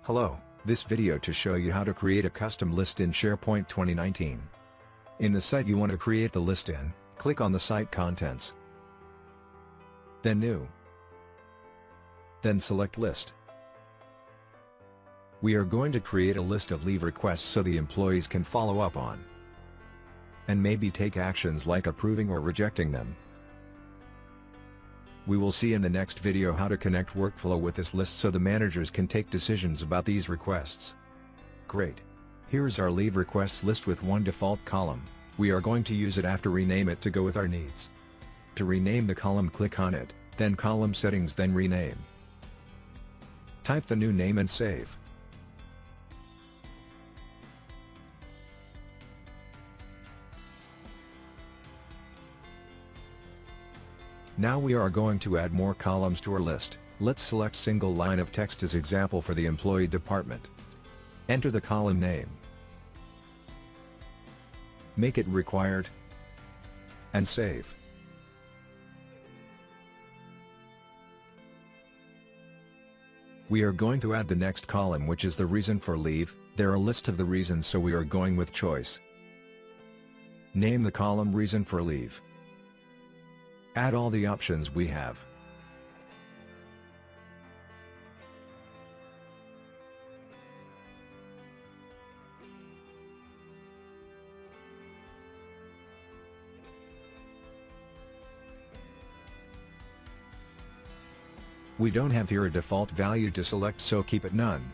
Hello, this video to show you how to create a custom list in SharePoint 2019. In the site you want to create the list in, click on the site contents. Then New. Then select List. We are going to create a list of leave requests so the employees can follow up on and maybe take actions like approving or rejecting them. We will see in the next video how to connect workflow with this list so the managers can take decisions about these requests. Great! Here's our leave requests list with one default column. We are going to use it after rename it to go with our needs. To rename the column, click on it, then column settings, then rename. Type the new name and save. Now we are going to add more columns to our list. Let's select single line of text as example for the employee department. Enter the column name. Make it required. And save. We are going to add the next column, which is the reason for leave. There are a list of the reasons, so we are going with choice. Name the column reason for leave. Add all the options we have. We don't have here a default value to select, so keep it none.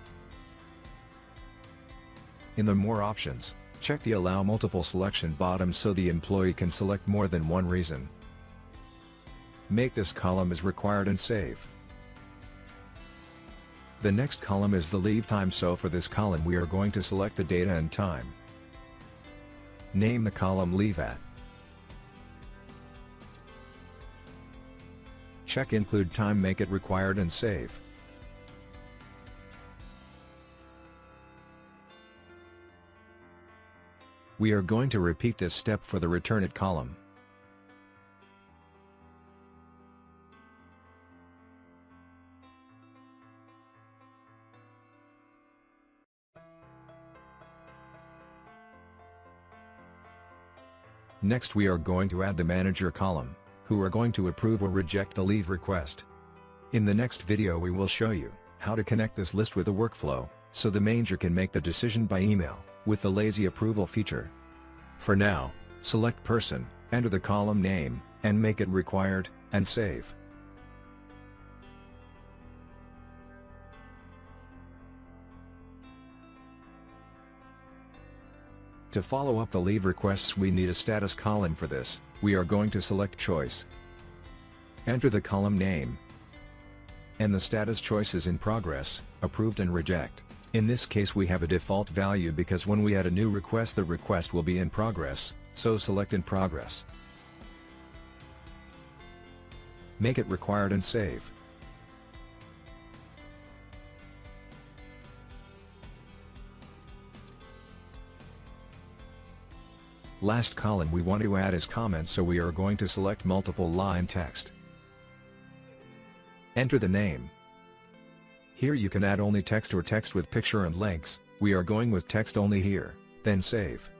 In the More options, check the Allow Multiple Selection bottom so the employee can select more than one reason. Make this column as required and save. The next column is the leave time, so for this column we are going to select the data and time. Name the column Leave At. Check Include Time, make it required and save. We are going to repeat this step for the Return It column. Next we are going to add the Manager column, who are going to approve or reject the leave request. In the next video we will show you how to connect this list with a workflow, so the manager can make the decision by email, with the lazy approval feature. For now, select Person, enter the column name, and make it required, and save. To follow up the leave requests we need a status column. For this, we are going to select Choice. Enter the column name. And the status choice is in progress, approved and reject. In this case we have a default value because when we add a new request the request will be in progress, so select In Progress. Make it required and save. Last column we want to add is comments, so we are going to select multiple line text. Enter the name. Here you can add only text or text with picture and links. We are going with text only here, then save.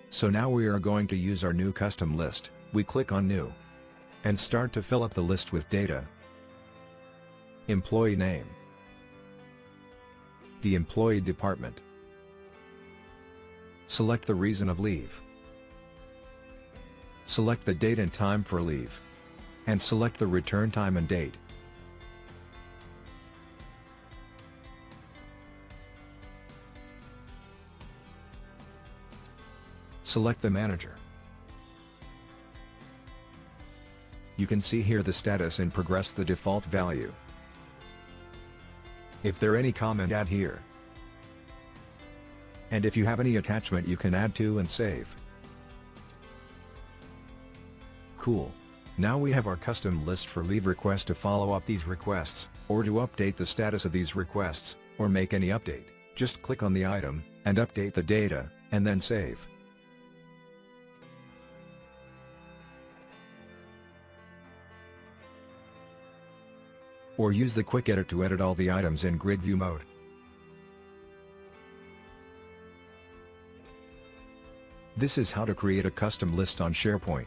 So now we are going to use our new custom list. We click on New and start to fill up the list with data. Employee name. The employee department. Select the reason of leave. Select the date and time for leave. And select the return time and date. Select the manager. You can see here the status in progress, the default value. If there any comment, add here. And if you have any attachment you can add to and save. Cool. Now we have our custom list for leave requests to follow up these requests, or to update the status of these requests, or make any update. Just click on the item, and update the data, and then save. Or use the quick edit to edit all the items in grid view mode. This is how to create a custom list on SharePoint.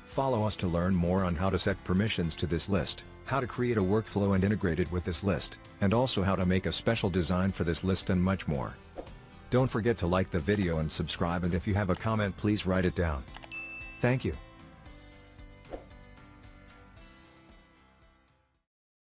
Follow us to learn more on how to set permissions to this list, how to create a workflow and integrate it with this list, and also how to make a special design for this list and much more. Don't forget to like the video and subscribe, and if you have a comment please write it down. Thank you.